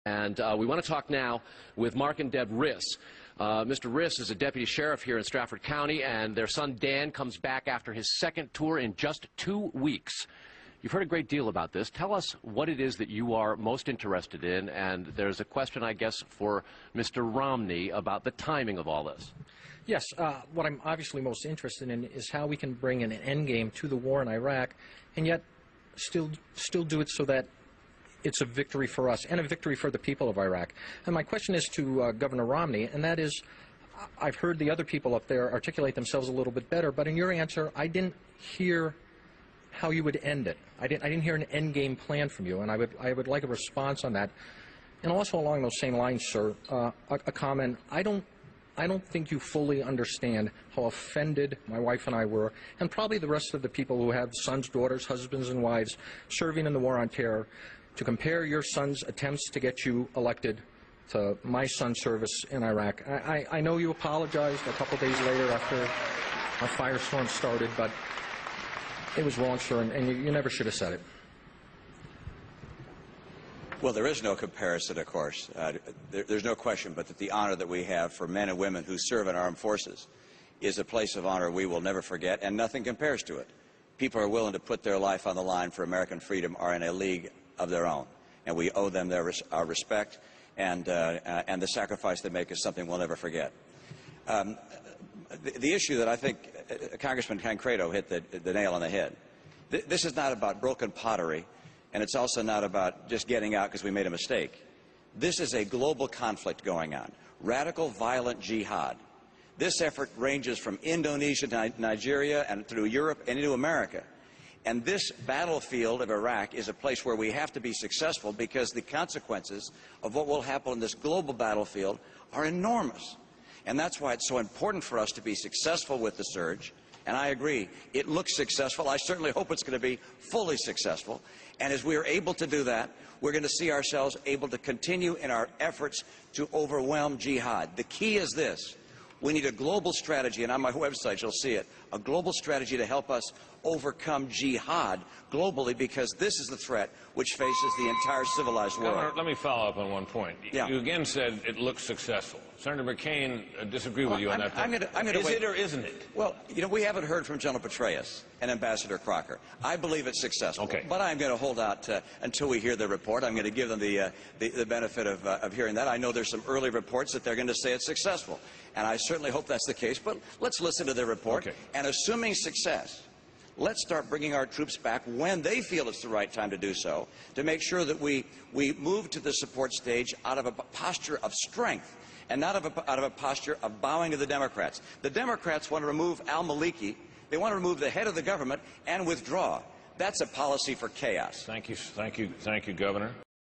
And we want to talk now with Mark and Deb Riss. Mr. Riss is a deputy sheriff here in Strafford County, and their son Dan comes back after his second tour in just 2 weeks. You've heard a great deal about this. Tell us what it is that you are most interested in, and there's a question, I guess, for Mr. Romney about the timing of all this. Yes, what I'm obviously most interested in is how we can bring an end game to the war in Iraq, and yet still do it so that it's a victory for us and a victory for the people of Iraq. And my question is to Governor Romney, and that is, I've heard the other people up there articulate themselves a little bit better, but in your answer, I didn't hear how you would end it. I didn't hear an end game plan from you, and I would like a response on that. And also along those same lines, sir, a comment. I don't think you fully understand how offended my wife and I were, and probably the rest of the people who have sons, daughters, husbands, and wives serving in the war on terror, to compare your son's attempts to get you elected to my son's service in Iraq. I know you apologized a couple days later after a firestorm started, but it was wrong, sir, and you never should have said it. Well, there is no comparison, of course. There's no question but that the honor that we have for men and women who serve in armed forces is a place of honor we will never forget, and nothing compares to it. People are willing to put their life on the line for American freedom are in a league of their own, and we owe them our respect, and the sacrifice they make is something we'll never forget. The issue that I think Congressman Tancredo hit the nail on the head. This is not about broken pottery, and it's also not about just getting out because we made a mistake. This is a global conflict going on, radical, violent jihad. This effort ranges from Indonesia to Nigeria and through Europe and into America. And this battlefield of Iraq is a place where we have to be successful because the consequences of what will happen on this global battlefield are enormous. And that's why it's so important for us to be successful with the surge. And I agree, it looks successful. I certainly hope it's going to be fully successful. And as we are able to do that, we're going to see ourselves able to continue in our efforts to overwhelm jihad. The key is this. We need a global strategy, and on my website you'll see it, a global strategy to help us overcome jihad globally, because this is the threat which faces the entire civilized world. Governor, let me follow up on one point. Yeah. You again said it looks successful. Senator McCain disagreed with you on that point. Is it or isn't it? Well, you know, we haven't heard from General Petraeus and Ambassador Crocker. I believe it's successful. Okay. But I'm going to hold out until we hear the report. I'm going to give them the benefit of hearing that. I know there's some early reports that they're going to say it's successful. And I certainly hope that's the case. But let's listen to their report. Okay. And assuming success, let's start bringing our troops back when they feel it's the right time to do so, to make sure that we move to the support stage out of a posture of strength and not out of a posture of bowing to the Democrats. The Democrats want to remove al-Maliki. They want to remove the head of the government and withdraw. That's a policy for chaos. Thank you, Governor.